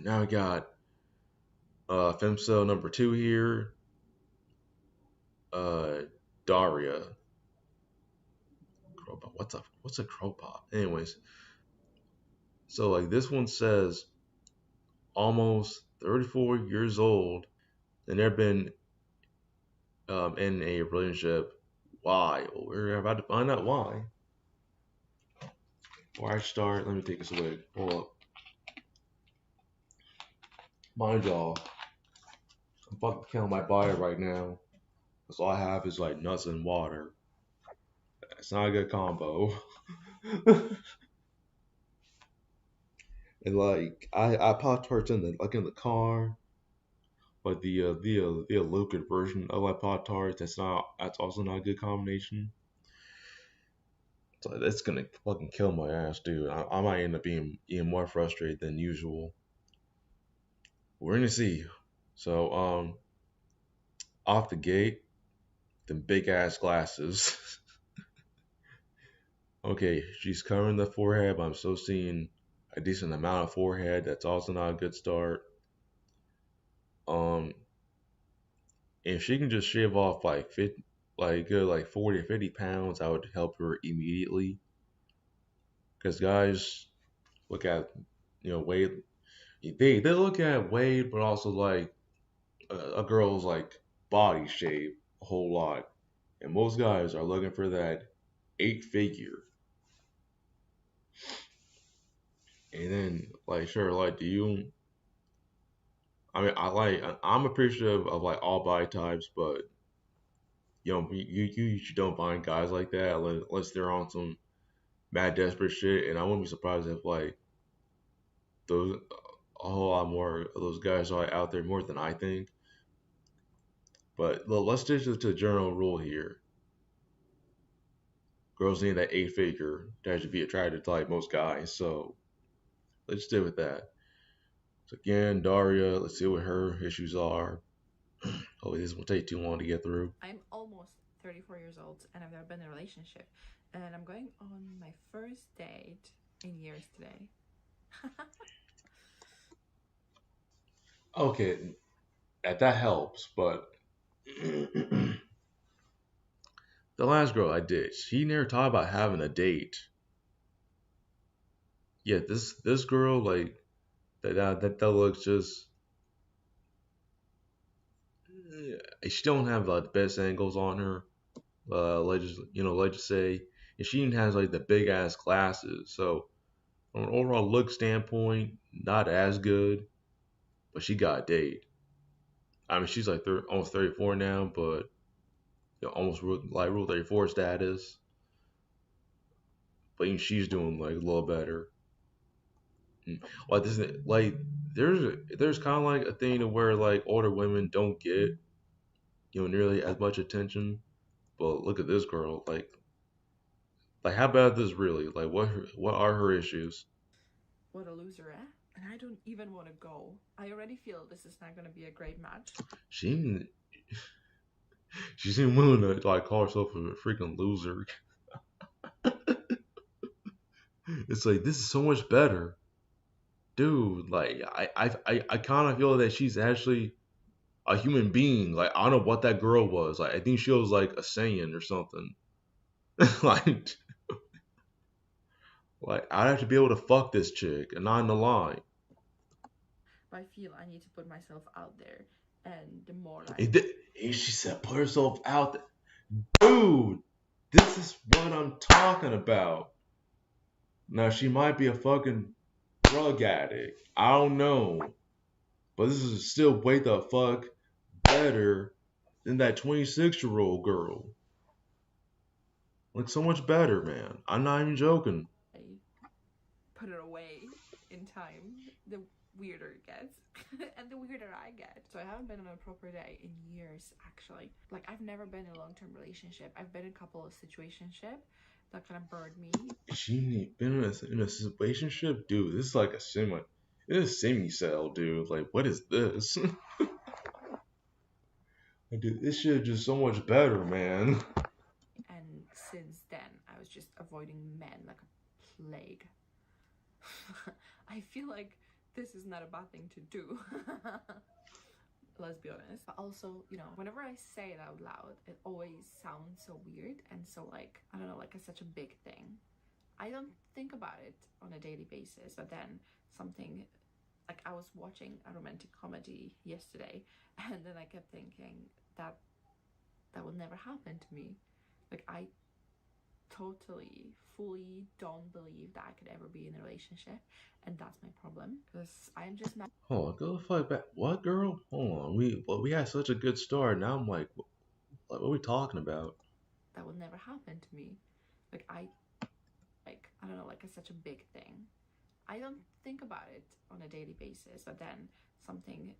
Now we got Femcel number 2 here. Uh, Daria. Crowpop. What's a crowpop? Anyways, so like this one says almost 34 years old and they've been in a relationship. Why? Well, we're about to find out why. Before I start, let me take this away. Hold up. Mind y'all, I'm fucking killing my body right now. Because all I have is like nuts and water. It's not a good combo. And like I Pop Tarts in the car, but the liquid version of my Pop Tarts that's also not a good combination. So that's gonna fucking kill my ass, dude. I might end up being even more frustrated than usual. We're gonna see. So off the gate, the big ass glasses. Okay, she's covering the forehead, but I'm still seeing a decent amount of forehead. That's also not a good start. Um, if she can just shave off like 50, like good like 40 or 50 pounds, I would help her immediately. Because guys look at weight. They look at weight, but also like a girl's like body shape a whole lot. And most guys are looking for that 8 figure. And then like sure, like do you? I mean, I'm appreciative of like all body types, but you usually don't find guys like that unless they're on some mad desperate shit. And I wouldn't be surprised if like those a whole lot more of those guys are out there more than I think. But let's stick to the general rule here. Girls need that 8 figure to should be attracted to like most guys. So let's stay with that. So again, Daria, let's see what her issues are. Hopefully this won't take too long to get through. I'm almost 34 years old and I've never been in a relationship. And I'm going on my first date in years today. Okay, that helps, but the last girl I did, she never talked about having a date. Yeah, this girl like that looks just. She don't have like the best angles on her. Let's just say, and she even has like the big ass glasses. So from an overall look standpoint, not as good, but she got a date. I mean, she's like almost 34 now, but almost like Rule 34 status. But even she's doing like a little better. Like this, like there's kind of like a thing to where like older women don't get nearly as much attention. But look at this girl, like how bad is this really? Like what are her issues? What a loser, eh? And I don't even want to go. I already feel this is not going to be a great match. She she seemed willing to like call herself a freaking loser. It's like this is so much better, dude. Like I kind of feel that she's actually a human being. Like I don't know what that girl was. Like I think she was like a Saiyan or something. like like I'd have to be able to fuck this chick and not in the line. But I feel I need to put myself out there. And the more like, And she said, "Put herself out there, dude. This is what I'm talking about." Now she might be a fucking drug addict. I don't know. But this is still way the fuck better than that 26-year-old girl. Like so much better, man. I'm not even joking. I put it away in time, the weirder it gets. And the weirder I get. So I haven't been on a proper day in years, actually. Like, I've never been in a long-term relationship. I've been in a couple of situationship that kind of burned me. She ain't been in a situationship, dude. This is like a semi. This is semi-cell, dude. Like, what is this? Like, dude, this shit is just so much better, man. And since then, I was just avoiding men like a plague. I feel like this is not a bad thing to do. Let's be honest. But also, you know, whenever I say it out loud, it always sounds so weird and so like, I don't know, like it's such a big thing. I don't think about it on a daily basis, but then something, like I was watching a romantic comedy yesterday and then I kept thinking that will never happen to me. Like I totally, fully don't believe that I could ever be in a relationship, and that's my problem because I'm just not. Hold on, go the fuck back. What, girl? Hold on. We had such a good start. Now I'm like, what are we talking about? That will never happen to me. Like I don't know, like it's such a big thing. I don't think about it on a daily basis, but then something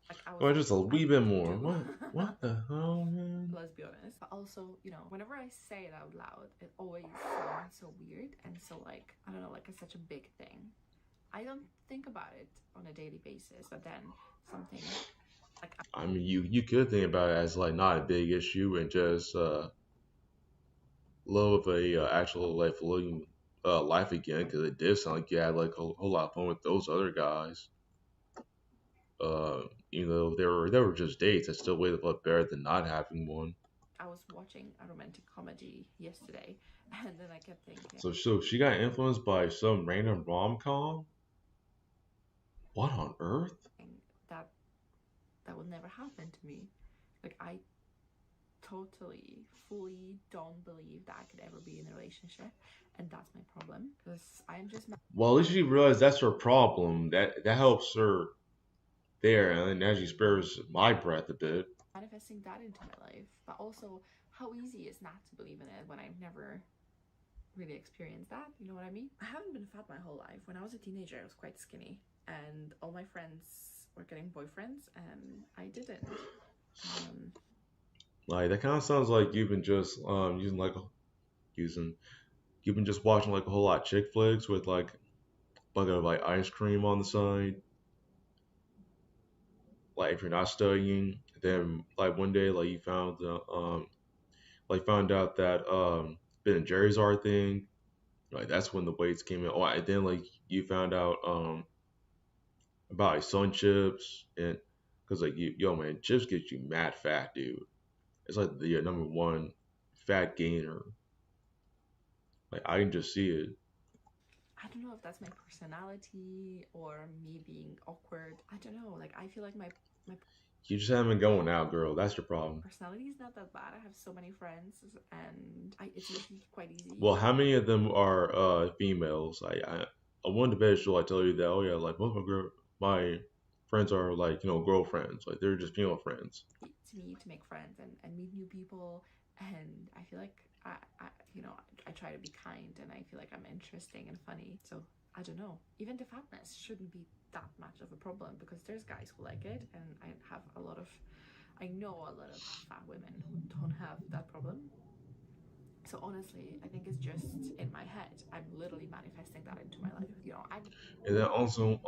like I was Or just a I wee need bit to more. do. What the hell, man? Let's be honest. But also, you know, whenever I say it out loud, it always sounds so weird and so like, I don't know, like it's such a big thing. I don't think about it on a daily basis, but then something like I mean, you could think about it as like not a big issue and just love a actual life living life again because it did sound like you had like a whole lot of fun with those other guys. You know, they were just dates. I still way the fuck better than not having one. I was watching a romantic comedy yesterday, and then I kept thinking So she got influenced by some random rom com. What on earth? that will never happen to me. Like I totally, fully don't believe that I could ever be in a relationship, and that's my problem because I'm just Well, at least she realized that's her problem. That helps her there, and as she spares my breath a bit. manifesting that into my life. But also, how easy is not to believe in it when I've never really experienced that? You know what I mean? I haven't been fat my whole life. When I was a teenager, I was quite skinny, and all my friends were getting boyfriends, and I didn't. Um, Like that kind of sounds like you've been just using you've been just watching like a whole lot of chick flicks with like a bucket of like ice cream on the side. Like if you're not studying, then like one day like you found the found out that Ben and Jerry's are a thing. Like that's when the weights came in. Oh, and then like you found out about like sun chips and because like yo man, chips get you mad fat, dude. It's like the number one fat gainer. Like I can just see it. I don't know if that's my personality or me being awkward. I don't know. Like I feel like my You just haven't been going out, girl. That's your problem. personality is not that bad. I have so many friends, and it's usually quite easy. Well, how many of them are females? I wanted to bet you I tell you that. Oh yeah, like most of my friends are like girlfriends. Like they're just female friends. To me to make friends and meet new people, and I feel like I try to be kind, and I feel like I'm interesting and funny. So I don't know. Even the fatness shouldn't be that much of a problem because there's guys who like it, and I know a lot of fat women who don't have that problem. So honestly, I think it's just in my head. I'm literally manifesting that into my life. You know, I And then also,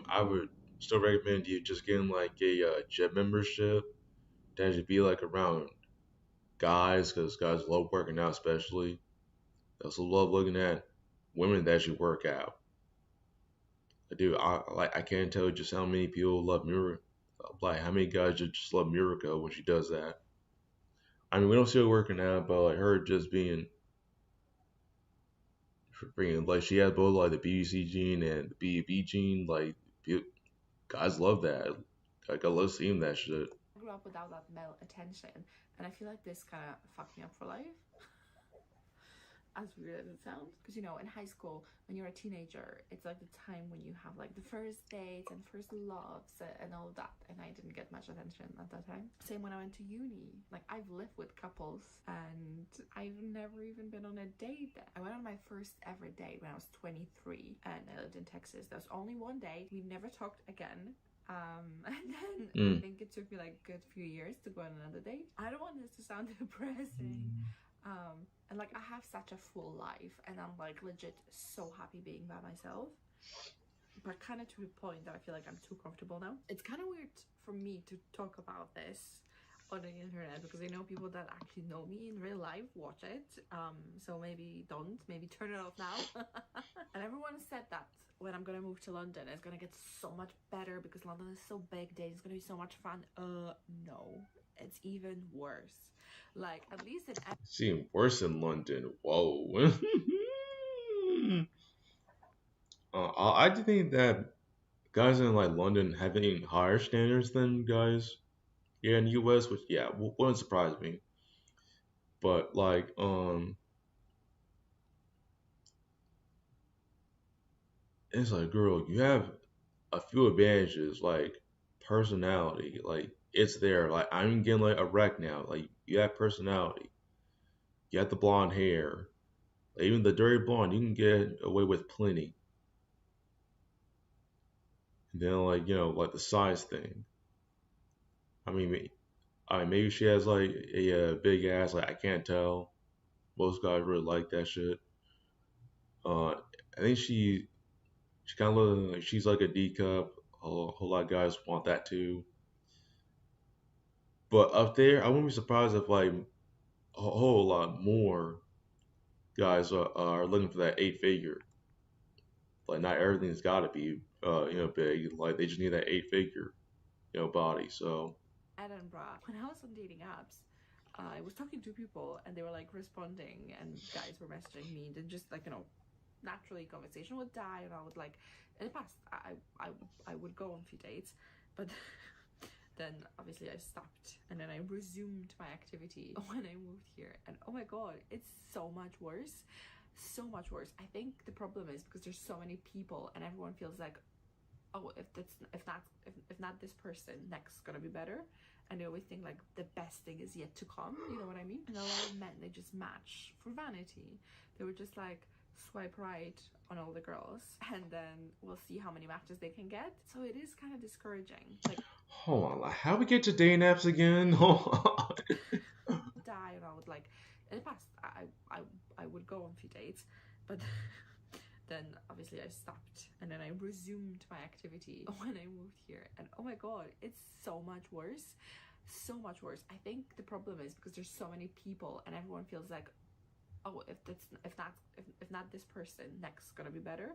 I would still recommend you just getting like a gym membership that should be like around guys, because guys love working out, especially. They also love looking at women that actually work out. Dude, I can't tell you just how many people love Mira. Like how many guys just love Miracle when she does that. I mean, we don't see her working out, but like her just being like she has both like the BDC gene and the BEB gene. Like guys love that. Like I love seeing that shit. grew up without that male attention, and I feel like this kind of fucked me up for life. As weird as it sounds, because you know, in high school, when you're a teenager, it's like the time when you have like the first dates and first loves and all that, and I didn't get much attention at that time. Same when I went to uni. Like I've lived with couples, and I've never even been on a date. I went on my first ever date when I was 23, and I lived in Texas. There was only one day. We never talked again. And then I think it took me like a good few years to go on another date. I don't want this to sound depressing. And like I have such a full life, and I'm like legit so happy being by myself, but kind of to the point that I feel like I'm too comfortable now. It's kind of weird for me to talk about this on the internet because I know people that actually know me in real life watch it, so maybe turn it off now. And everyone said that when I'm gonna move to London, it's gonna get so much better because London is so big. Dating is gonna be so much fun. No, it's even worse. Like at least in Seeing worse in London. Whoa. I do think that guys in like London have even higher standards than guys here in the U.S., which yeah, wouldn't surprise me. But like, it's like, girl, you have a few advantages, like personality, like it's there. Like I'm getting like a wreck now. Like you have personality, you have the blonde hair, like, even the dirty blonde, you can get away with plenty. And then like like the size thing. I mean, maybe she has like a, big ass. Like I can't tell. Most guys really like that shit. Uh, I think she kind of looks like she's like a D cup. A whole lot of guys want that too. But up there, I wouldn't be surprised if like a whole lot more guys are looking for that eight figure. Like not everything's got to be big. Like they just need that eight figure body. So Edinburgh, when I was on dating apps, I was talking to people and they were like responding, and guys were messaging me, and then just like naturally conversation would die, and I would like in the past I would go on a few dates, but then obviously I stopped, and then I resumed my activity when I moved here, and oh my god, it's so much worse. So much worse. I think the problem is because there's so many people and everyone feels like, oh, if not this person, next gonna be better. And they always think like the best thing is yet to come, you know what I mean? And a lot of men, they just match for vanity. They would just like swipe right on all the girls, and then we'll see how many matches they can get. So it is kind of discouraging. Like, hold on, like how we get to dating apps again? Hold on. die, and I would like in the past I would go on a few dates, but then obviously I stopped, and then I resumed my activity when I moved here, and oh my god, it's so much worse. So much worse. I think the problem is because there's so many people and everyone feels like, oh, if not this person, next gonna be better.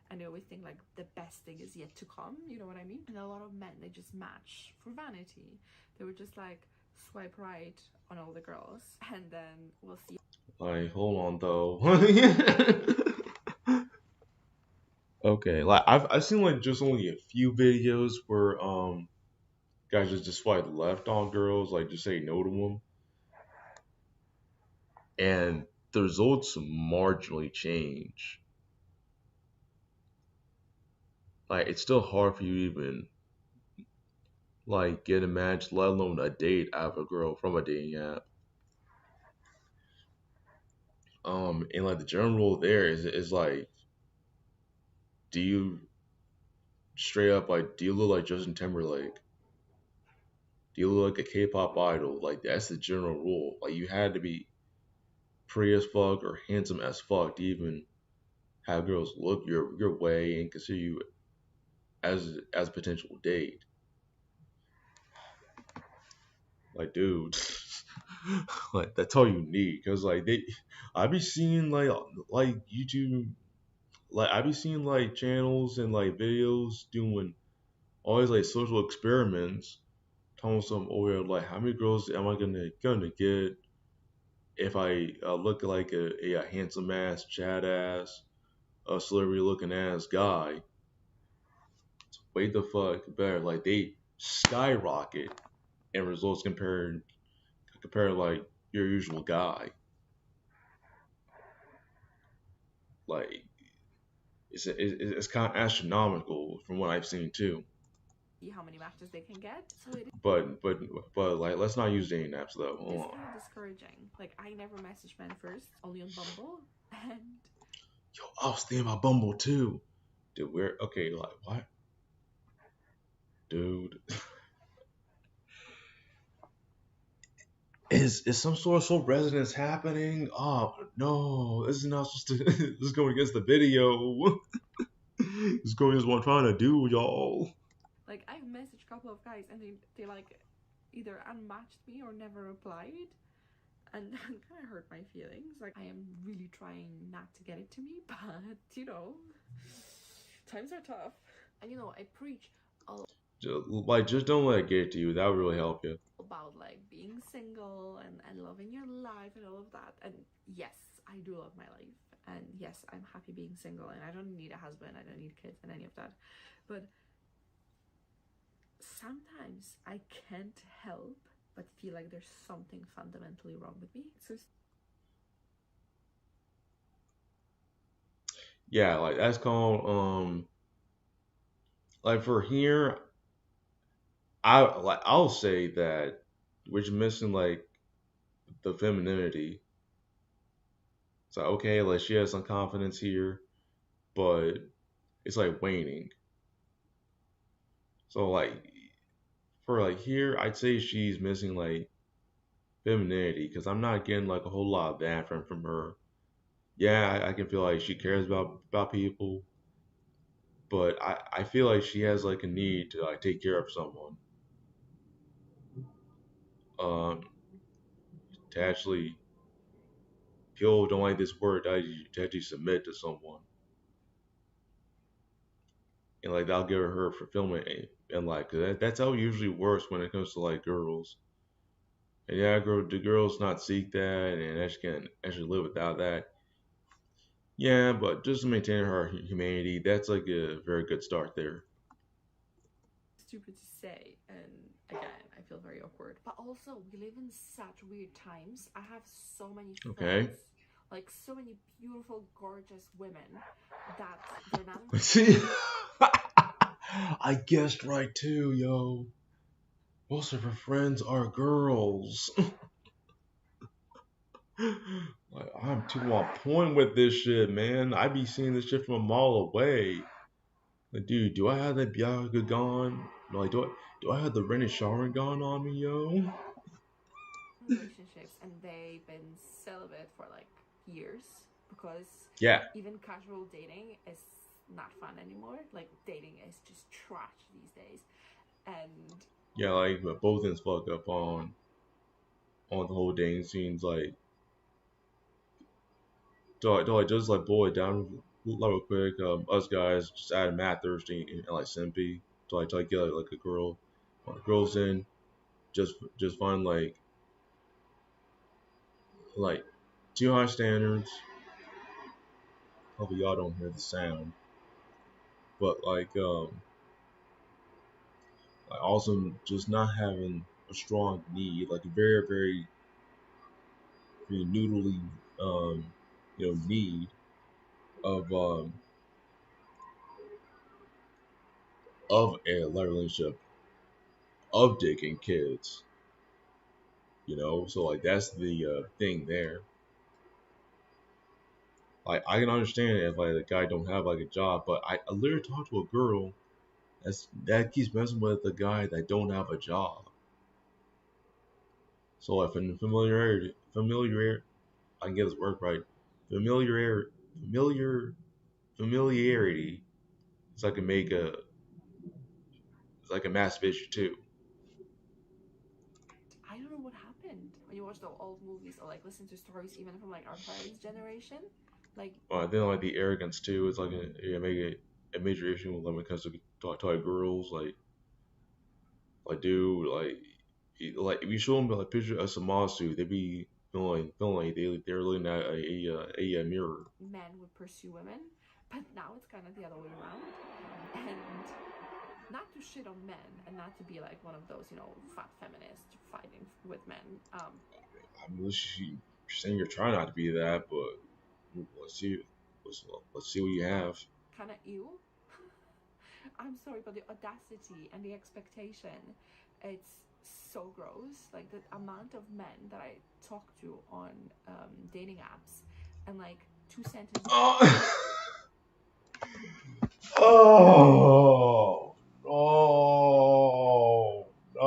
And they always think like the best thing is yet to come, you know what I mean? And a lot of men, they just match for vanity. They would just like swipe right on all the girls, and then we'll see. Like hold on though. Okay, like I've seen like just only a few videos where guys just swipe left on girls, like just say no to them, and the results marginally change. Like it's still hard for you to even like get a match, let alone a date out of a girl from a dating app. And like the general rule there is like, do you straight up like do you look like Justin Timberlake? Do you look like a K-pop idol? Like that's the general rule. Like you had to be pretty as fuck or handsome as fuck to even have girls look your way and consider you as a potential date. Like, dude, like that's all you need. Cause like I be seeing like YouTube, like I be seeing like channels and like videos doing all these like social experiments, telling some over like how many girls am I gonna get if I look like a handsome ass, chat ass, a celebrity looking ass guy. Way the fuck better. Like they skyrocket in results compared to like your usual guy. Like it's kind of astronomical from what I've seen too. See how many matches they can get. So it But like let's not use dating apps though. is Hold on. kind of discouraging. Like I never message men first, only on Bumble, and Yo, I was thinking about Bumble too. Dude, we're okay. Like what, dude? Is some sort of soul resonance happening? Oh no, this is not supposed to. This is going against the video. This is going against what I'm trying to do, y'all. like I've messaged a couple of guys, and they like either unmatched me or never replied, and that kind of hurt my feelings. Like I am really trying not to get it to me, but Times are tough. And I preach Just don't let it get to you. That would really help you. about like being single and loving your life and all of that. And yes, I do love my life. And yes, I'm happy being single and I don't need a husband, I don't need kids and any of that. But sometimes I can't help but feel like there's something fundamentally wrong with me. So Yeah, like that's called like for here, I'll say that we're missing like the femininity. So okay, like she has some confidence here, but it's like waning. So like for like here, I'd say she's missing like femininity because I'm not getting like a whole lot of that from her. Yeah, I can feel like she cares about people, but I feel like she has like a need to like take care of someone. Um, to actually people don't like this word to actually submit to someone, and like that'll give her fulfillment and like 'cause that's how it usually works when it comes to like girls. And yeah, the girls not seek that and actually can actually live without that. Yeah, but just to maintain her humanity, that's like a very good start there. stupid to say, and again I feel very awkward, but also we live in such weird times. I have so many Okay. friends, like so many beautiful gorgeous women, that they're not See, I guessed right too, yo. Most of her friends are girls. Like I'm too on point with this shit, man. I be seeing this shit from a mile away. Like, dude, do I have that Bianca gone? Like, do I have the Rennie Sharon gone on me, yo? relationships and they've been celibate for like years, because Yeah, even casual dating is not fun anymore. Like dating is just trash these days. And yeah, like but both ends fuck up on the whole dating scenes. Like, do I just like boil it down real quick? Us guys just add Matt Thursday and like Simpy. Do I get like a girl, girls in just find like too high standards. Hopefully y'all don't hear the sound, but like also just not having a strong need, like a very very noodly need of of a relationship of digging kids. So like that's the thing there. Like I can understand if like the guy don't have like a job, but I literally talked to a girl that keeps messing with the guy that don't have a job. So if in familiar, I can get this word right. Familiar, familiar, familiarity. It's like a make a, it's like a masturbation too. I don't know what happened when you watch the old movies or like listen to stories even from like our parents' generation. Like Then like the arrogance too. It's like make a major issue when it comes to talk girls. Like dude, like if you show them like a picture of some suit, they be feeling like they're looking at a mirror. men would pursue women, but now it's kind of the other way around. And not to shit on men and not to be like one of those, fat feminists fighting with men. I mean, you're saying you're trying not to be that, but let's see, let's see what you have. Kind of ew. I'm sorry, but the audacity and the expectation, it's so gross. Like the amount of men that I talk to on dating apps, and like two sentences. Oh, oh, no, no,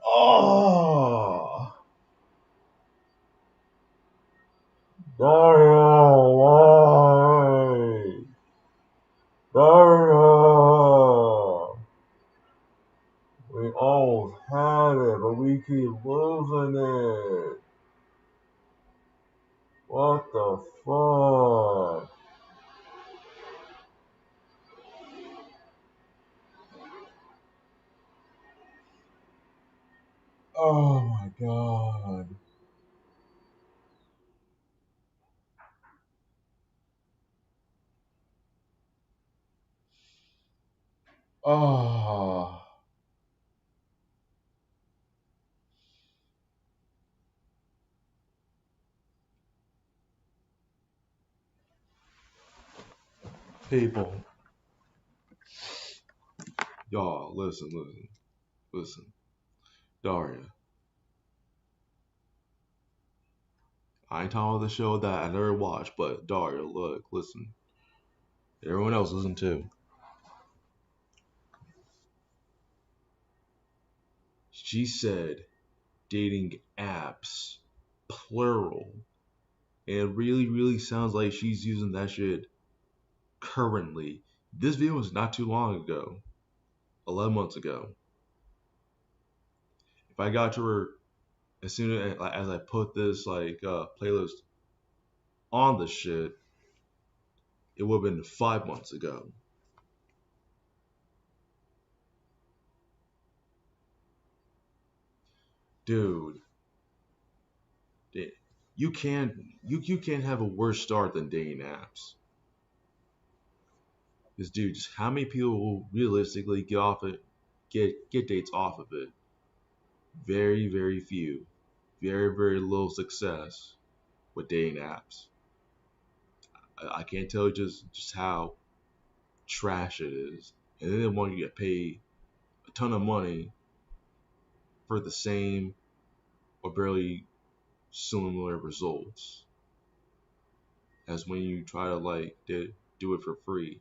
oh, no way, no. We almost had it, but we keep losing it. What the fuck? Oh my god. Oh, people, y'all, listen. Daria, I ain't talking about the show that I never watched, but Daria, look, listen. Everyone else listen too. She said dating apps, plural. And it really, really sounds like she's using that shit currently. This video was not too long ago, 11 months ago. If I got to her as soon as I put this playlist on the shit, it would have been 5 months ago. Dude, you can't you can't have a worse start than dating apps. Because dude, just how many people will realistically get off it, get dates off of it? Very, very few. Very, very little success with dating apps. I can't tell you just how trash it is. And then they want you to pay a ton of money for the same or barely similar results as when you try to do it for free.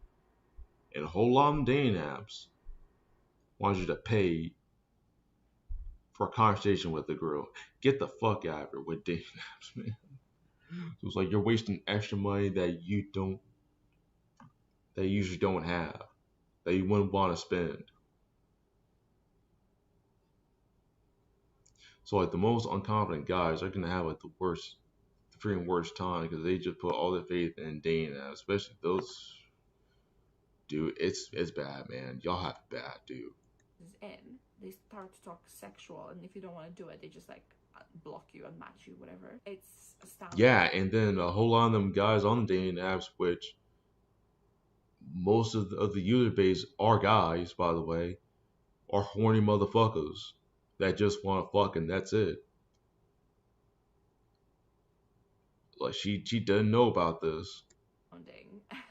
And a whole lot of dating apps want you to pay for a conversation with the girl. Get the fuck out of here with dating apps, man. So it's like you're wasting extra money that you usually don't have, that you wouldn't want to spend. So like the most unconfident guys are gonna have like the freaking worst time because they just put all their faith in dating apps, especially those. Dude, it's bad, man. Y'all have it bad, dude. Is in, they start to talk sexual, and if you don't want to do it, they just like block you, unmatch you, whatever. It's astounding. Yeah, and then a whole lot of them guys on dating apps, which most of the user base are guys, by the way, are horny motherfuckers that just want to fuck and that's it. Like she doesn't know about this.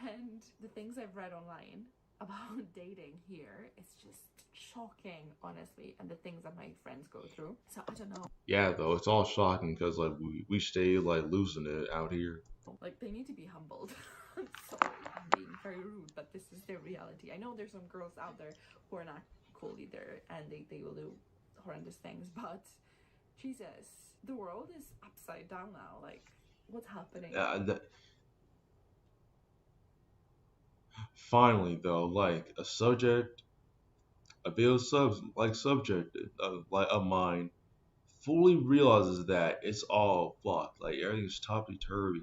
And the things I've read online about dating here, it's just shocking, honestly, and the things that my friends go through. So I don't know. Yeah, though it's all shocking because like we stay like losing it out here. Like they need to be humbled. I'm sorry, I'm being very rude, but this is their reality. I know there's some girls out there who are not cool either, and they will do horrendous things, but Jesus, the world is upside down now. Like, what's happening? Finally, though, like a video subject of mine fully realizes that it's all fucked. Like everything's topsy turvy.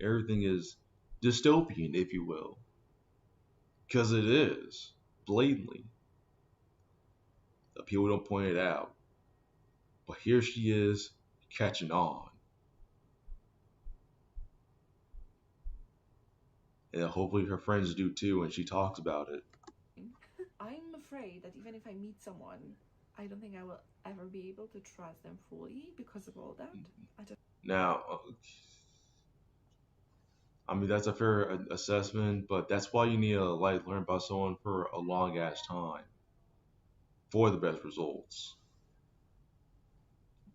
Everything is dystopian, if you will, because it is blatantly. People don't point it out, but here she is catching on, and hopefully her friends do too, and she talks about it. I'm afraid that even if I meet someone, I don't think I will ever be able to trust them fully because of all that. Now, I mean that's a fair assessment, but that's why you need to like learn about someone for a long ass time for the best results.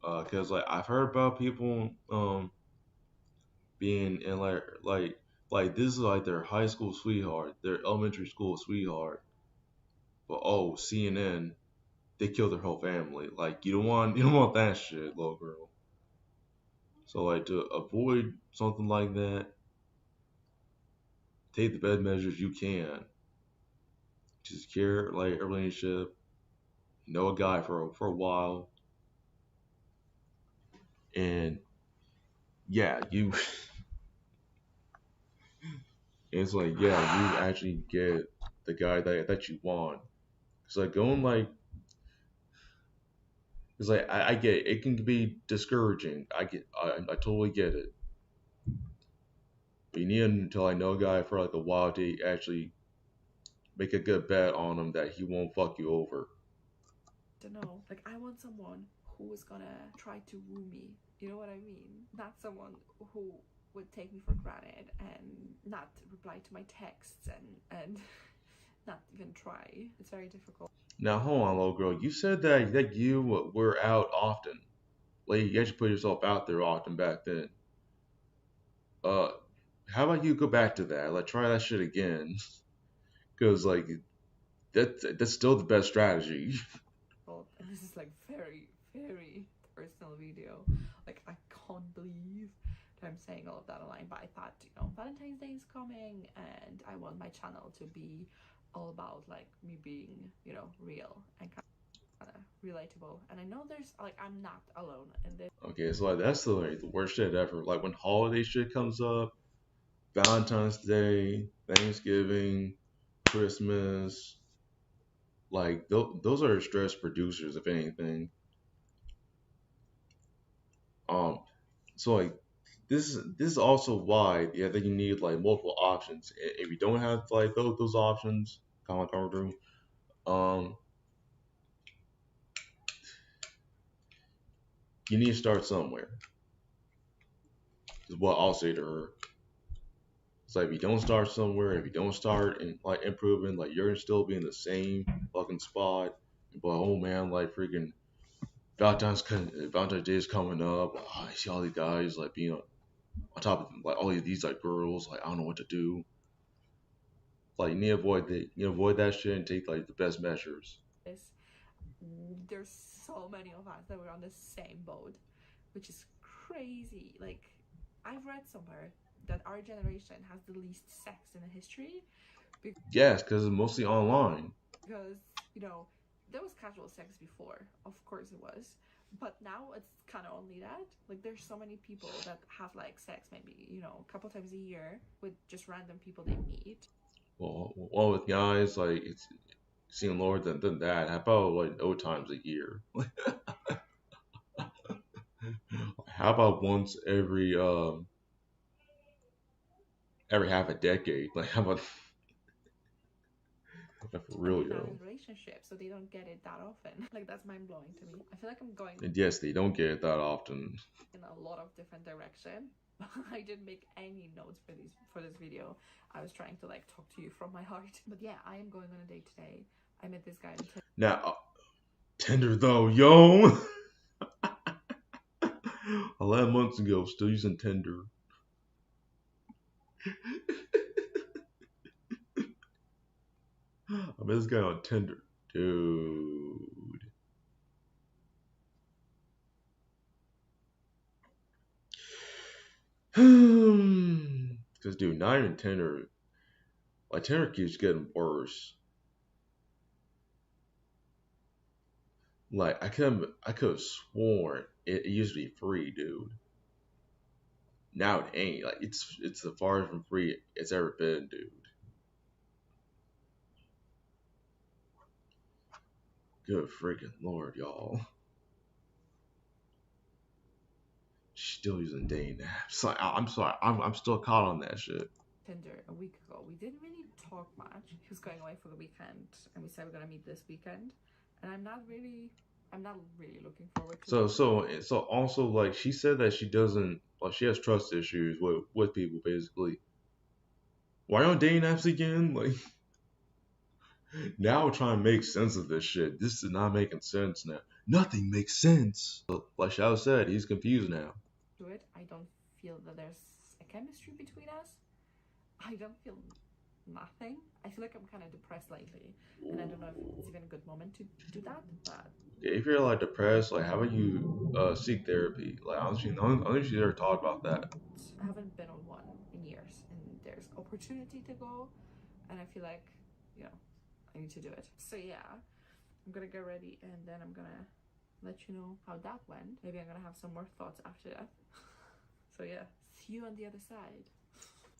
Because like I've heard about people being in like this is like their high school sweetheart, their elementary school sweetheart, but oh CNN they killed their whole family. Like you don't want that shit, little girl. So like to avoid something like that, take the best measures you can to secure like a relationship, know a guy for a while, and yeah, you. It's like yeah, you actually get the guy that you want. It's like going like It's like I get it. It can be discouraging. I totally get it. But you need until I know a guy for like a while to actually make a good bet on him that he won't fuck you over. Don't know. Like, I want someone who is gonna try to woo me. You know what I mean? Not someone who would take me for granted and not reply to my texts and not even try. It's very difficult. Now hold on, little girl. You said that you were out often. Like you actually put yourself out there often back then. Uh, how about you go back to that? Like try that shit again. Cause like that's still the best strategy. And this is like very, very personal video. Like, I can't believe that I'm saying all of that online, but I thought, you know, Valentine's Day is coming and I want my channel to be all about like me being, you know, real and kind of relatable. And I know there's like, I'm not alone in this. Okay, so like that's the worst shit ever. Like when holiday shit comes up, Valentine's Day, Thanksgiving, Christmas, like those are stress producers, if anything. Um, so like this is also why yeah that you need like multiple options. If you don't have like those options, kind of like our room, um, you need to start somewhere. Is what I'll say to her. It's like if you don't start somewhere, if you don't start and like improving, like you're gonna still be in the same fucking spot. But oh man, like freaking Valentine's Day is coming up. Oh, I see all these guys like being on top of like all of these like girls. Like I don't know what to do. Like you need to avoid that shit and take like the best measures. There's so many of us that were on the same boat, which is crazy. Like, I've read somewhere that our generation has the least sex in the history Yes, because it's mostly online. because, you know, there was casual sex before, of course it was, but now it's kind of only that. Like, there's so many people that have like sex maybe, you know, a couple times a year with just random people they meet. Well, with guys, like it's seeing lower than that. How about like no times a year? How about once every half a decade? Like how about like for And real, they're not yo? in relationships, so they don't get it that often. Like, that's mind blowing to me. I feel like I'm going And yes, they don't get it that often. in a lot of different direction. I didn't make any notes for this video. I was trying to like talk to you from my heart. But yeah, I am going on a date today. I met this guy on Now, Tinder though, yo. 11 months ago, still using Tinder. I met this guy on Tinder, dude. Because dude, not even Tinder. Like Tinder keeps getting worse. Like I could have sworn it used to be free, dude. Now it ain't. Like it's the farthest from free it's ever been, dude. Good freaking lord, y'all. Still using dating apps. Like, I'm sorry, I'm still caught on that shit. Tinder a week ago. We didn't really talk much. He was going away for the weekend, and we said we're gonna meet this weekend. And I'm not really looking forward to it. So also like she said that she doesn't like she has trust issues with people basically. Why on dating apps again? Like now we're trying to make sense of this shit. This is not making sense now. Nothing makes sense. Like Shao said, he's confused now. To it. I don't feel that there's a chemistry between us. I don't feel nothing. I feel like I'm kind of depressed lately, and I don't know if it's even a good moment to do that. But If you're like depressed, like how about you seek therapy? Like honestly, I don't think she ever talked about that. I haven't been on one in years, and there's opportunity to go, and I feel like, you know, I need to do it. So yeah, I'm gonna get ready, and then I'm gonna let you know how that went. Maybe I'm gonna have some more thoughts after that. So yeah, see you on the other side.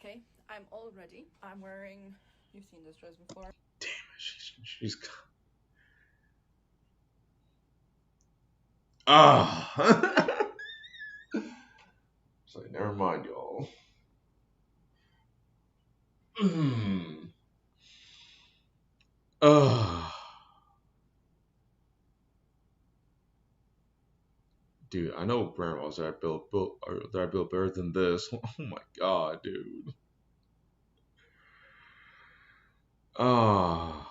Okay, I'm all ready. I'm wearing, you've seen this dress before. Damn it, she's Ah. It's like, never mind, y'all. Ah. Dude, I know grandmas that I built better than this. Oh my god, dude. Ah.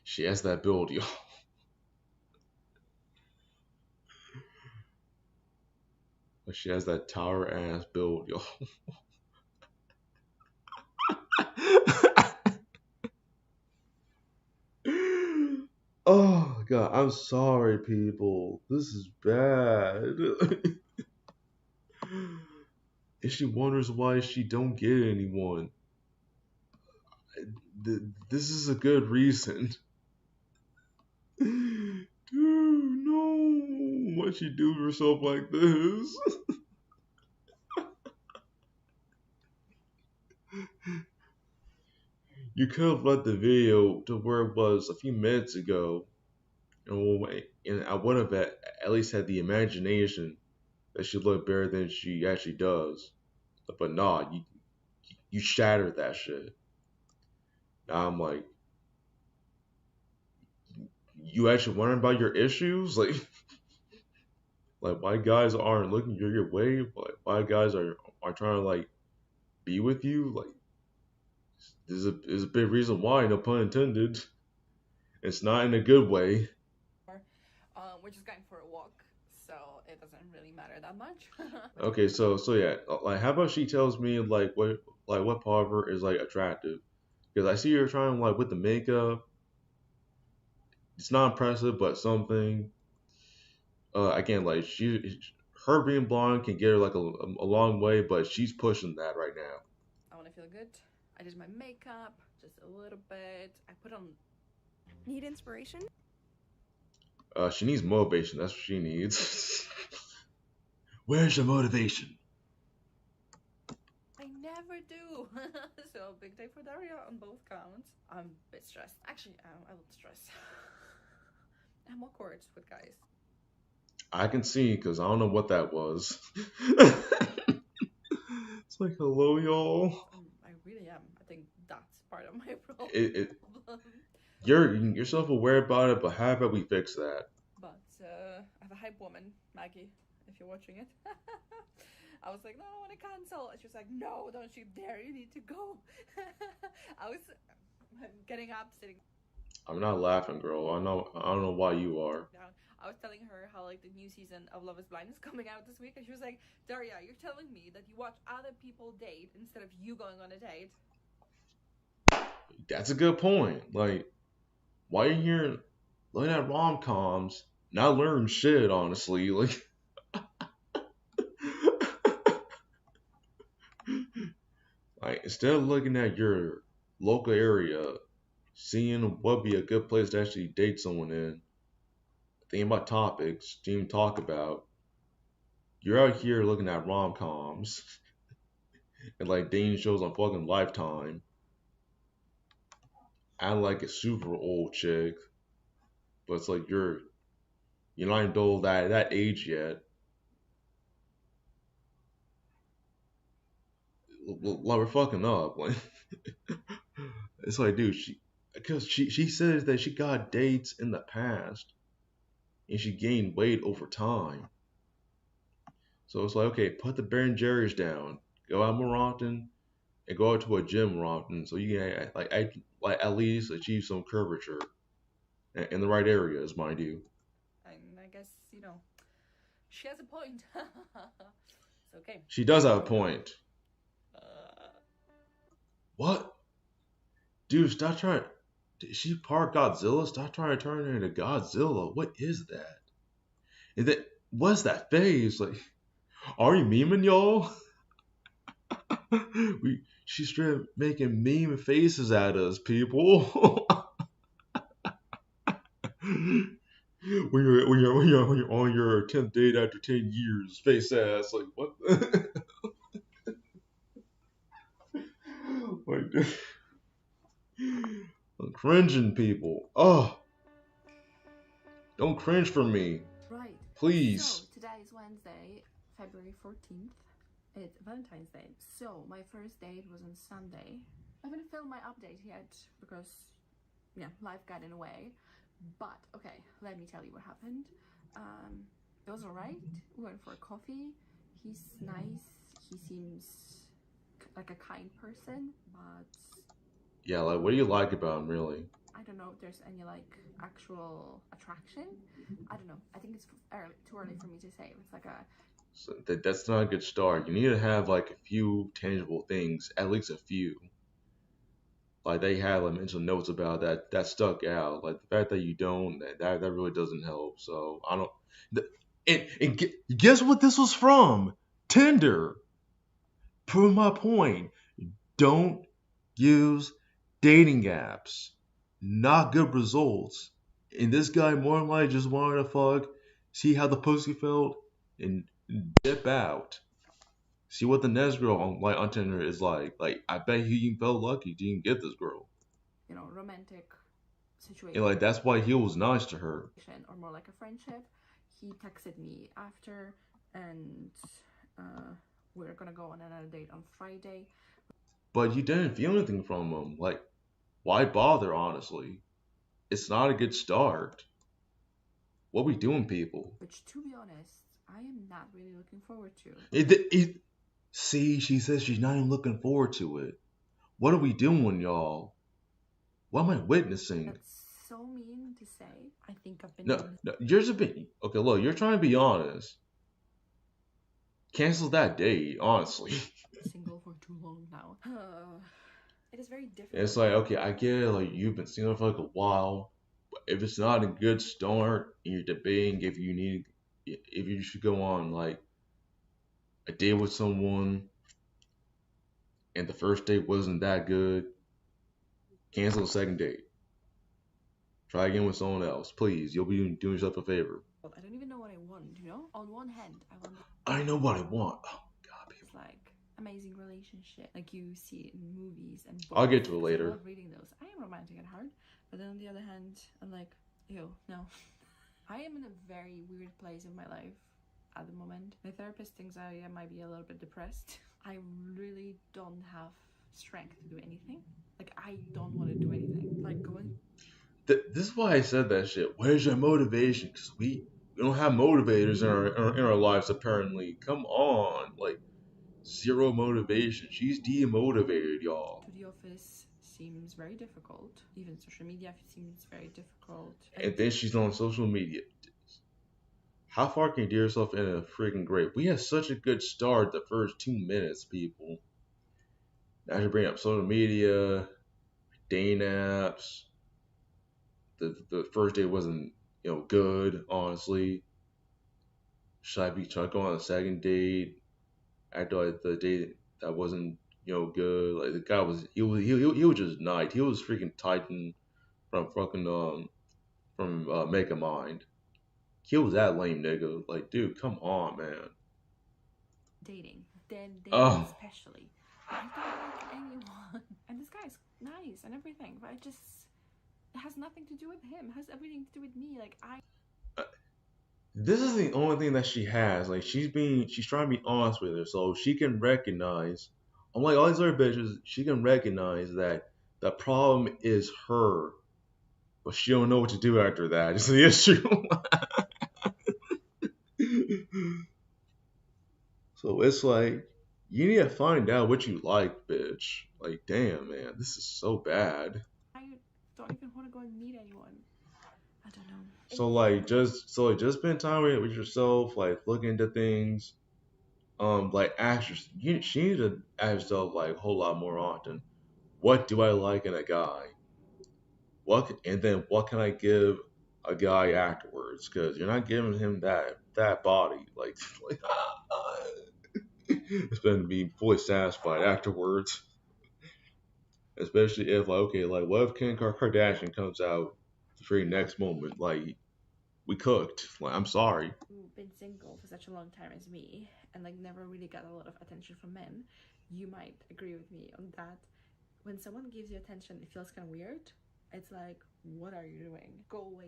She has that build, y'all. She has that tower ass build, y'all. Oh god, I'm sorry, people. This is bad. And she wonders why she don't get anyone. This is a good reason. Dude, no. Why'd she do herself like this? You could have let the video to where it was a few minutes ago, and I would have at least had the imagination that she looked better than she actually does. But nah, you shattered that shit. Now I'm like, you actually wondering about your issues? Like why guys aren't looking your way? Why guys are trying to like be with you? Like there's a big reason why, no pun intended. It's not in a good way. We're just going for a walk, so it doesn't really matter that much. Okay, so yeah, like how about she tells me what part of her is like attractive? Because I see her trying like with the makeup. It's not impressive, but something. Again, like her being blonde can get her like a long way, but she's pushing that right now. I want to feel good. I did my makeup just a little bit. I put on. Need inspiration? She needs motivation. That's what she needs. Where's your motivation? I never do. So big day for Daria on both counts. I'm a bit stressed. Actually, I don't stress. I'm awkward with guys. I can see because I don't know what that was. It's like, hello, y'all. I really am. I think that's part of my problem. You're self-aware about it, but how about we fix that? But I have a hype woman, Maggie, if you're watching it. I was like, no, I want to cancel. And she was like, no, don't you dare. You need to go. I was getting up, sitting I'm not laughing, girl. I don't know why you are. down. I was telling her how like the new season of Love is Blind is coming out this week, and she was like, Daria, you're telling me that you watch other people date instead of you going on a date? That's a good point. Like, why are you here looking at rom-coms, not learning shit, honestly? Like, like instead of looking at your local area, seeing what be a good place to actually date someone in, thinking about topics to even talk about, you're out here looking at rom-coms and like dating shows on fucking Lifetime. I like a super old chick, but it's like you're not even old that age yet. Like we're fucking up. Like it's like, dude, because she says that she got dates in the past and she gained weight over time. So it's like, okay, put the Ben and Jerry's down, go out more often, and go out to a gym more often, so you can like at least achieve some curvature in the right areas, mind you. And I guess, she has a point. It's okay. She does have a point. Uh, What? Dude, stop trying. Did she part Godzilla? Stop trying to turn her into Godzilla. What is that? And that what's that face? Like, are you memeing, y'all? She's straight making meme faces at us, people. When you're on your 10th date after 10 years, face ass. Like what? Like, cringing, people. Oh, don't cringe for me, Right. please. So today is Wednesday, February 14th. It's Valentine's Day. So my first date was on Sunday. I haven't filmed my update yet because, yeah, life got in the way. But okay, let me tell you what happened. It was alright. We went for a coffee. He's nice. He seems like a kind person, but Yeah, like, what do you like about him, really? I don't know if there's any like actual attraction. I don't know. I think it's too early for me to say. It's like a So that's not a good start. You need to have like a few tangible things, at least a few. Like they had like mental notes about that stuck out. Like the fact that you don't, that really doesn't help. So I don't. Guess what this was from? Tinder. Prove my point. Don't use dating apps. Not good results. And this guy more than likely just wanted to fuck, see how the pussy felt, and dip out. See what the next girl on Tinder is like. Like I bet he felt lucky he didn't get this girl. romantic And situation like that's why he was nice to her. or more like a friendship. He texted me after, and we're gonna go on another date on Friday. But you didn't feel anything from him. Like, why bother, honestly? It's not a good start. What we doing, people? Which, to be honest, I am not really looking forward to. See, she says she's not even looking forward to it. What are we doing, y'all? What am I witnessing? That's so mean to say. I think I've been No, you're just being okay. Look, you're trying to be honest. Cancel that date, honestly. single for too long now. It is very difficult. It's like, okay, I get it. Like you've been single for like a while. If it's not a good start and you're debating if you should go on like a date with someone and the first date wasn't that good, cancel the second date. Try again with someone else, please. You'll be doing yourself a favor. I don't even know what I want. On one hand, I know what I want. Oh God, people. It's like amazing relationship, like you see it in movies and books. I'll get to it I later. love reading those. I am romantic at heart, but then on the other hand, I'm like, ew, no. I am in a very weird place in my life at the moment. My therapist thinks I might be a little bit depressed. I really don't have strength to do anything. Like I don't want to do anything. Like going. This is why I said that shit. Where's your motivation? Because we don't have motivators in our lives apparently. Come on, like zero motivation. She's demotivated, y'all. To the office seems very difficult. Even social media seems very difficult. And then she's on social media. How far can you do yourself in a freaking grave? We had such a good start the first 2 minutes, people. Now you bring up social media, dating apps. The first day wasn't good, honestly. Should I be trying to go on a second date after like the date that wasn't good? Like the guy was just nice. He was freaking Titan from fucking from Mega Mind. He was that lame nigga. Like, dude, come on, man. Dating, then Oh, especially. I don't like anyone, and this guy is nice and everything, but it has nothing to do with him. It has everything to do with me. Like this is the only thing that she has. Like, she's trying to be honest with her, so she can recognize. Unlike all these other bitches, she can recognize that the problem is her, but she don't know what to do after that. It's the issue. So it's like you need to find out what you like, bitch. Like, damn, man, this is so bad. I don't even want to go and meet anyone. I don't know. So just spend time with yourself, like look into things. Like she needs to ask herself like a whole lot more often. What do I like in a guy? And then what can I give a guy afterwards? Because you're not giving him that body. Like, it's going to be fully satisfied afterwards. Especially if like okay, like what if Kim Kardashian comes out the very next moment? Like we cooked. Like I'm sorry. You've been single for such a long time as me, and like never really got a lot of attention from men. You might agree with me on that. When someone gives you attention, it feels kind of weird, It's like, what are you doing? Go away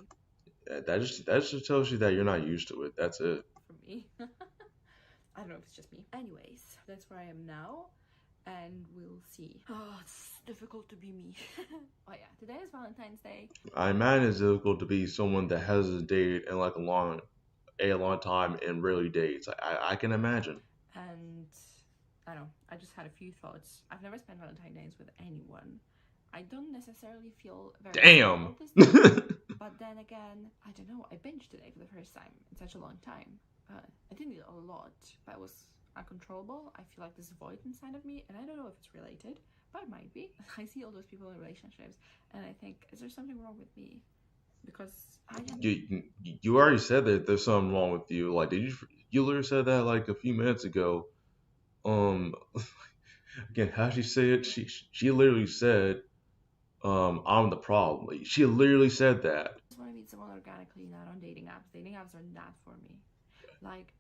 That just tells you that you're not used to it. That's it. from me. I don't know if it's just me. Anyways, that's where I am now, and we'll see. Oh, it's difficult to be me. Oh yeah, today is Valentine's Day. I imagine it's difficult to be someone that hasn't dated in like a long time and rarely dates. I can imagine. And I don't know, I just had a few thoughts. I've never spent Valentine's Days with anyone. I don't necessarily feel very Damn. small this time, but then again, I don't know. I binged today for the first time in such a long time. I didn't eat a lot, but it was uncontrollable. I feel like this void inside of me, and I don't know if it's related, but it might be. I see all those people in relationships, and I think, is there something wrong with me? Because I just You already said that there's something wrong with you. Like, you literally said that like a few minutes ago. Um, again, how she say it? She literally said, I'm the problem. Like, she literally said that. want to meet someone organically, not on dating apps. Dating apps are not for me. Like,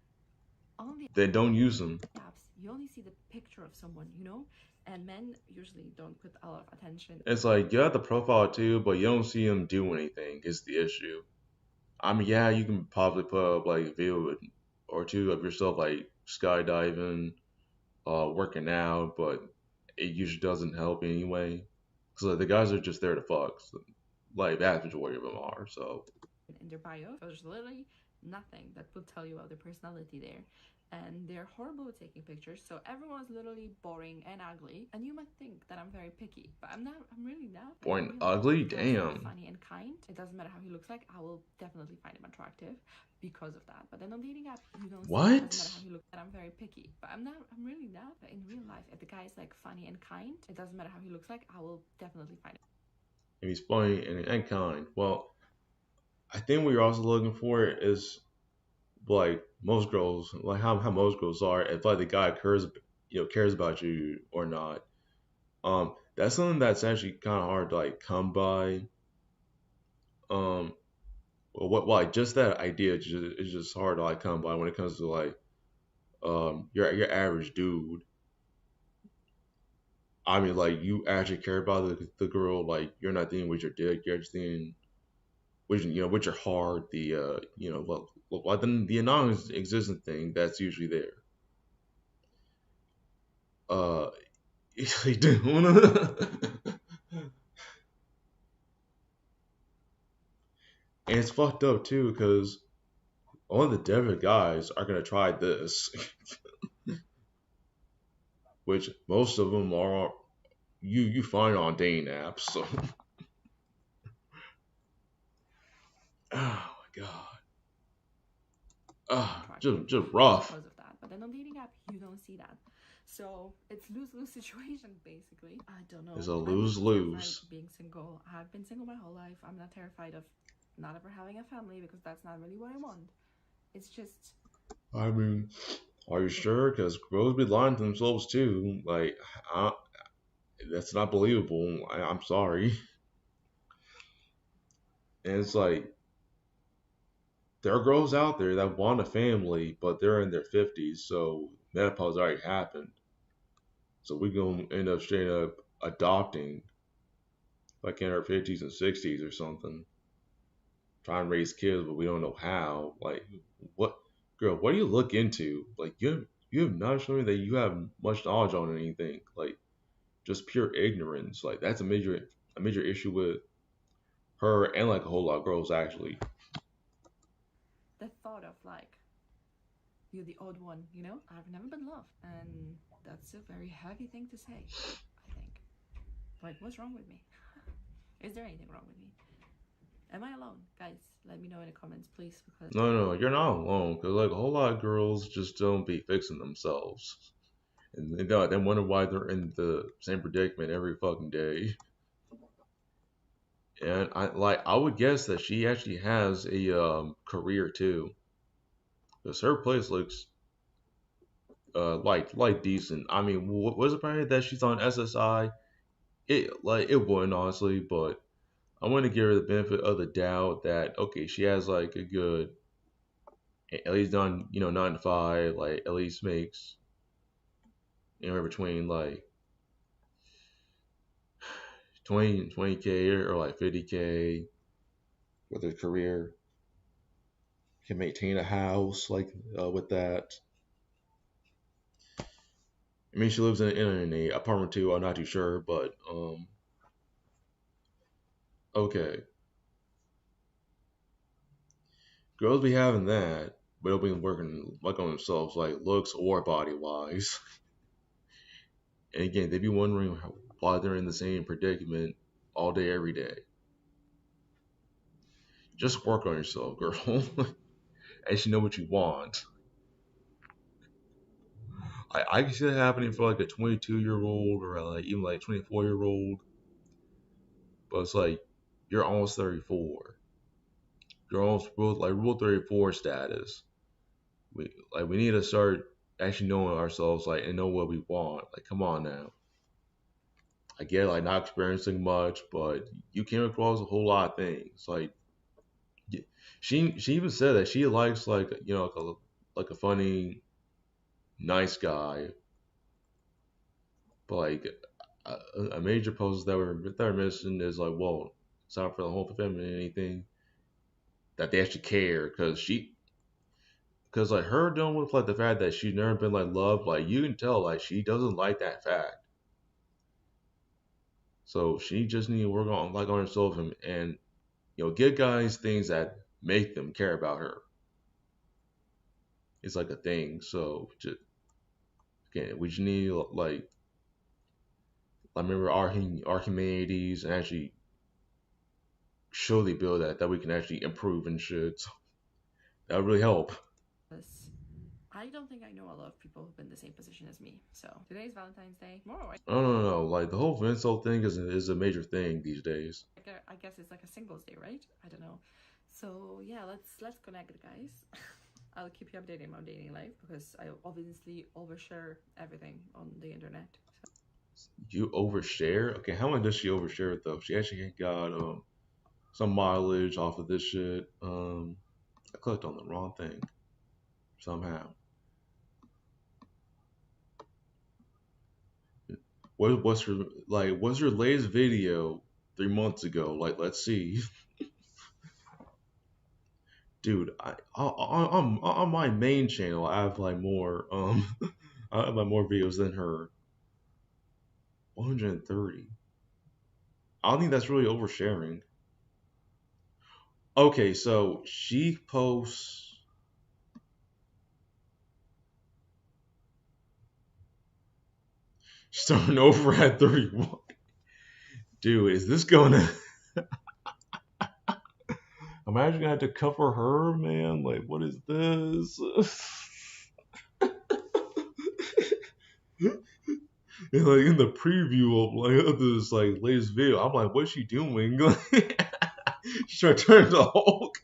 on the Then don't use them. apps, you only see the picture of someone, you know? And men usually don't put a lot of attention. It's like you have the profile too, but you don't see them do anything. Is the issue? I mean, yeah, you can probably put up like a video or two of yourself like skydiving, working out, but it usually doesn't help anyway. Because like, the guys are just there to fuck. So, like vast majority of them are. So In their bio, there's literally nothing that will tell you about their personality there. And they're horrible at taking pictures, so everyone's literally boring and ugly. And you might think that I'm very picky, but I'm not. I'm really not. boring, I ugly, really like damn. funny and kind. It doesn't matter how he looks like. I will definitely find him attractive because of that. But then on dating app, you don't. See, it doesn't What? matter how he looks. And I'm very picky, but I'm not. I'm really not. But in real life, if the guy is like funny and kind, it doesn't matter how he looks like. I will definitely find him. If he's funny and kind, well, I think what you're also looking for is like most girls, like how most girls are. If like the guy cares about you or not. That's something that's actually kind of hard to like come by. Um, well, what like just that idea is just hard to like come by when it comes to like your average dude. I mean, like you actually care about the girl. Like you're not thinking with your dick. You're just thinking with your heart. The non-existent thing that's usually there. Uh, they do. And it's fucked up too because only the Devon guys are gonna try this, which most of them are you find on dating apps. So, oh my god, Attractive just rough. because of that. But then on dating app, you don't see that. So it's lose-lose situation basically. I don't know. It's a I'm lose not terrified lose. of being single. I've been single my whole life. I'm not terrified of not ever having a family because that's not really what I want. It's just I mean, are you sure? Because girls be lying to themselves too. Like, that's not believable. I'm sorry. And it's like there are girls out there that want a family, but they're in their 50s, so menopause already happened. So we gonna end up straight up adopting like in our 50s and 60s or something. Try and raise kids, but we don't know how. Like, what, girl? What do you look into? Like, you have not shown me that you have much knowledge on anything. Like, just pure ignorance. Like, that's a major issue with her and like a whole lot of girls actually. the thought of like you're the odd one, you know? I've never been loved. And that's a very heavy thing to say, I think. Like, what's wrong with me? Is there anything wrong with me? Am I alone? Guys, let me know in the comments, please, because No, you're not alone. Cause like a whole lot of girls just don't be fixing themselves, and they wonder why they're in the same predicament every fucking day. And I would guess that she actually has a career too, because her place looks like decent. I mean, was it probably that she's on SSI? It wouldn't honestly, but I want to give her the benefit of the doubt that okay, she has like a good at least done 9 to 5, like at least makes anywhere between like 20K or like 50K with her career, can maintain a house like with that. I mean, she lives in a apartment too. I'm not too sure, but okay. Girls be having that, but they'll be working like on themselves, like looks or body wise. And again, they be wondering why they're in the same predicament all day, every day. Just work on yourself, girl. Actually know what you want. I can see that happening for like a 22-year-old or like even like 24-year-old, but it's like you're almost 34. You're almost rule 34 status. We need to start actually knowing ourselves like and know what we want. Like come on now. I get like not experiencing much, but you came across a whole lot of things. Like she even said that she likes like like a funny nice guy, but like a major pose that we're missing is like, well, it's not for the whole femininity thing that they actually care because like her dealing with like the fact that she's never been like loved, like you can tell like she doesn't like that fact. So she just need to work on herself and give guys things that make them care about her. It's like a thing. So just again, we just need like I remember our humanities and actually show the ability that we can actually improve and shit. So that would really help. I don't think I know a lot of people who've been in the same position as me. So today's Valentine's Day. Tomorrow, No. Like the whole Vincel thing is a major thing these days. I guess it's like a singles day, right? I don't know. So yeah, let's connect, guys. I'll keep you updated on my dating life because I obviously overshare everything on the internet. You overshare? Okay, how much does she overshare though? She actually got some mileage off of this shit. I clicked on the wrong thing somehow. What's your latest video 3 months ago? Like, let's see, dude. On my main channel, I have like more I have like more videos than her. 130. I don't think that's really oversharing. Okay, so she posts. Starting over at 31. Dude, is this gonna? Imagine I had to cover her, man. Like, what is this? And like in the preview of this like latest video, I'm like, what's she doing? She's trying to turn into Hulk.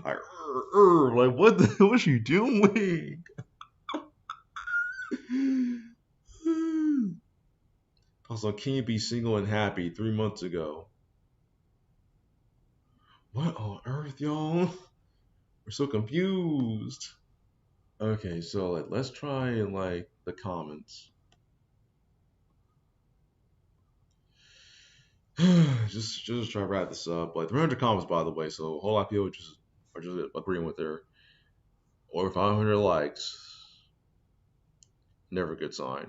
Like, what's she doing? Also, can you be single and happy 3 months ago? What on earth, y'all? We're so confused. Okay, so like let's try like the comments. just try to wrap this up. Like 300 comments, by the way, so a whole lot of people are just agreeing with her. Over 500 likes. Never a good sign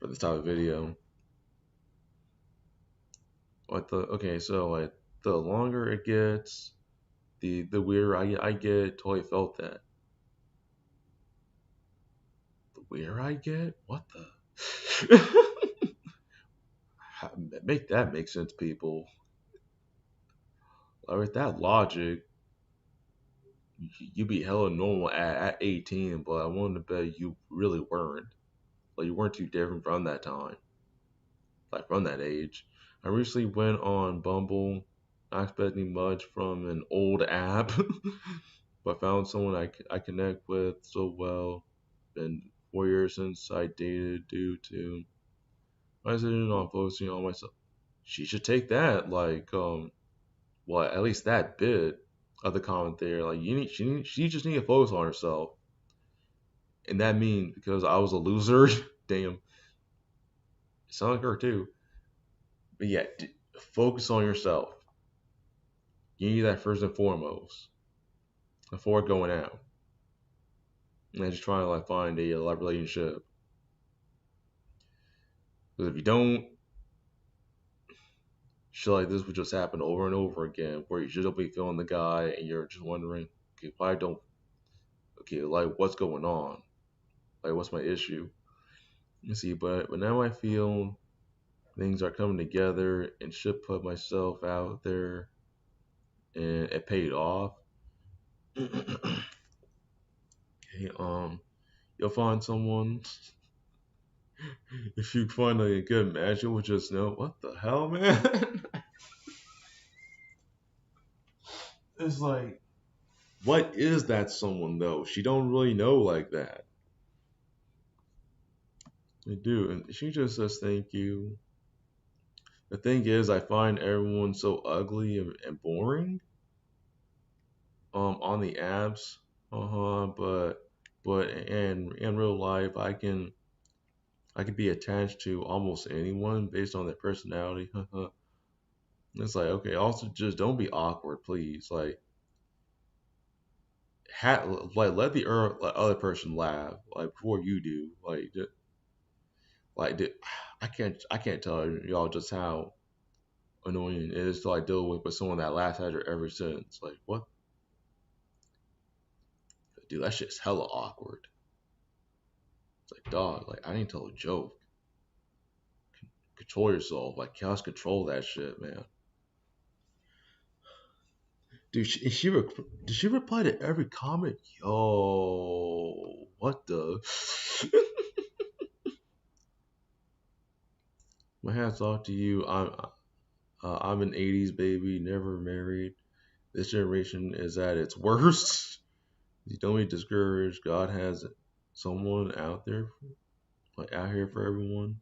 for this type of video. So like the longer it gets, the weirder I get. Totally felt that. The weirder I get? What the? Make that make sense, people. Like, with that logic, you be hella normal at 18, but I wanted to bet you really weren't. Like you weren't too different from that time, like from that age. I recently went on Bumble, not expecting much from an old app, but found someone I connect with so well. Been 4 years since I dated due to my decision on focusing on myself. She should take that, like, well, at least that bit of the comment there. Like, she just need to focus on herself. And that means because I was a loser, damn, it sounds like her too. But yeah, focus on yourself. You need that first and foremost before going out. And just trying to like find a love relationship. Because if you don't, shit like this would just happen over and over again, where you just don't be feeling the guy, and you're just wondering, okay, why don't, okay, like what's going on? Like what's my issue? You see, but now I feel things are coming together and should put myself out there, and it paid off. Okay, you'll find someone. If you find like a good match, you will just know what the hell, man. It's like, what is that someone though? She don't really know like that. I do, and she just says thank you. The thing is, I find everyone so ugly and boring. On the apps, but in real life, I can be attached to almost anyone based on their personality. It's like, okay, also just don't be awkward, please. Like let the other person laugh like before you do. Like I can't tell y'all just how annoying it is to like deal with someone that laughs at her every sentence. Like what, dude? That shit's hella awkward. It's like, dog. Like I didn't tell a joke. Control yourself. Like just control that shit, man. Dude, did she reply to every comment? Yo, what the? My hats off to you. I'm an '80s baby, never married. This generation is at its worst. You don't be discouraged. God has someone out there, like out here for everyone.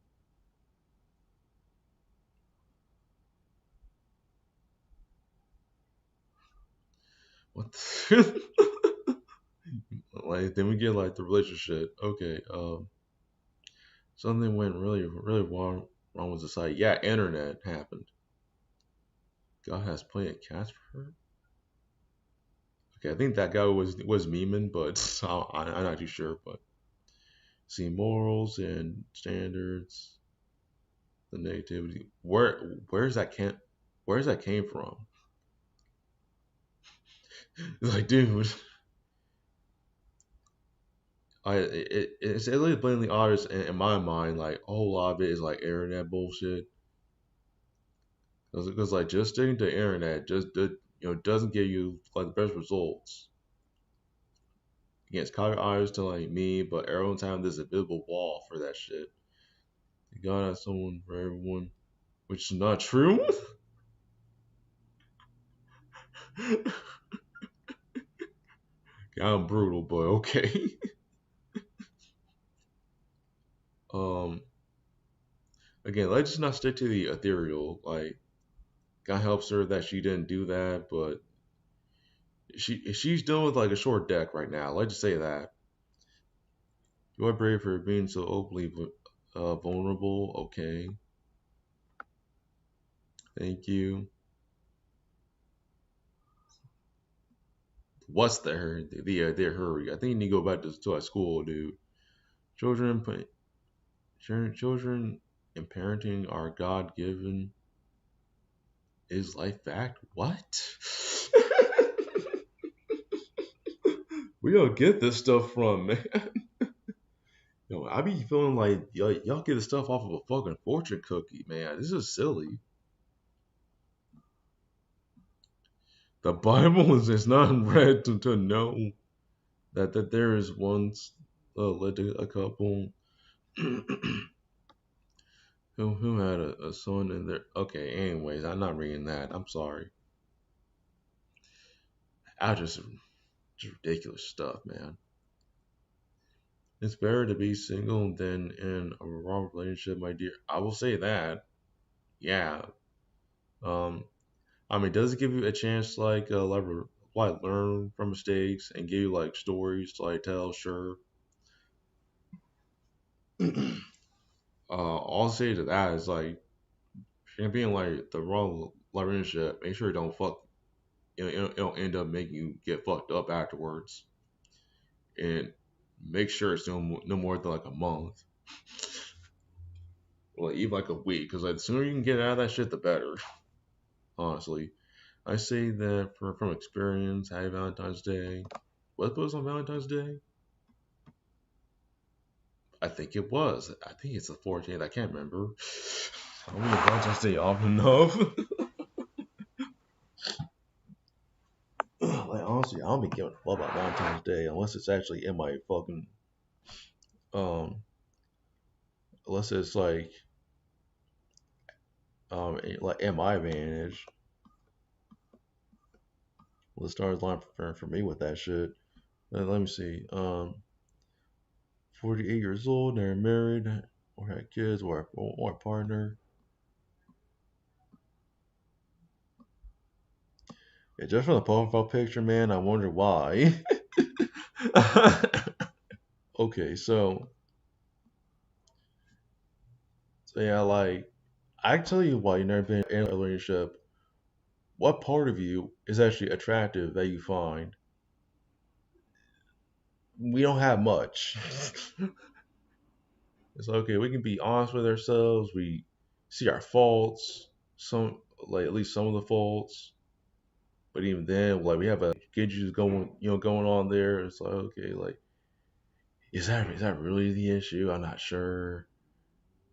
What? Like then we get like the relationship. Okay, something went really wrong with the site. Yeah, internet happened. God has plenty of cats for her. Okay, I think that guy was memeing, but I'm not too sure. But see, morals and standards, the negativity. Where's that where's that came from? Like, dude, it's really blatantly obvious in my mind. Like, a whole lot of it is like internet bullshit. Because like just sticking to the internet doesn't give you like the best results. Against copy eyes to like me, but everyone's having this invisible wall for that shit. You gotta have someone for everyone, which is not true. Yeah, I'm brutal, but okay. um, Again, let's just not stick to the ethereal. Like, God helps her that she didn't do that, but she's dealing with like a short deck right now. Let's just say that. You are brave for being so openly vulnerable. Okay, thank you. What's the hurry? The hurry. I think you need to go back to our school, dude. Children, children, and parenting are God given. Is life fact? What? We don't get this stuff from, man. I be feeling like y'all get this stuff off of a fucking fortune cookie, man. This is silly. The Bible is not read to know that there is once led to a couple who had a son in there. Okay, anyways, I'm not reading that. I'm sorry. I just ridiculous stuff, man. It's better to be single than in a wrong relationship, my dear. I will say that. Yeah. Um, I mean, does it give you a chance to like learn from mistakes and give you like stories to like tell? Sure. All I'll say to that is like and being like the wrong relationship, make sure it don't fuck. It don't end up making you get fucked up afterwards, and make sure it's no more than like a month, or like, even like a week, because like the sooner you can get out of that shit, the better. Honestly, I say that from experience. Happy Valentine's Day. What was on Valentine's Day? I think it was. I think it's the 14th. I can't remember. I don't really Valentine's Day often enough. Like honestly, I don't be giving a fuck about Valentine's Day unless it's actually in my fucking um unless it's like in my advantage. Well, the stars line for me with that shit. Let me see. 48 years old, never married, or had kids, or a partner. Yeah, just from the profile picture, man, I wonder why. Okay, so yeah, like I can tell you why you've never been in a relationship. What part of you is actually attractive that you find? We don't have much. It's okay. We can be honest with ourselves. We see our faults, some like at least some of the faults. But even then, like we have a issues going on there. It's like okay, like is that really the issue? I'm not sure.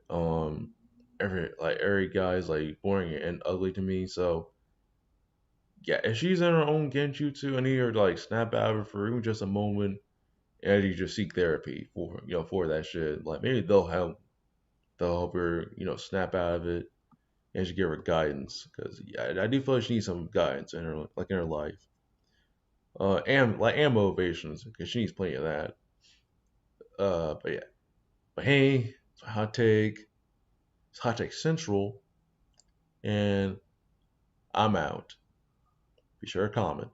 Um, every guy's like boring and ugly to me. So yeah, if she's in her own genjutsu, I need her to like snap out of it for even just a moment, and you just seek therapy for that shit. Like maybe they'll help her snap out of it, and she give her guidance because yeah, I do feel like she needs some guidance in her life. And motivations because she needs plenty of that. But yeah, but hey, it's a hot take. It's hot take central, and I'm out. Be sure to comment.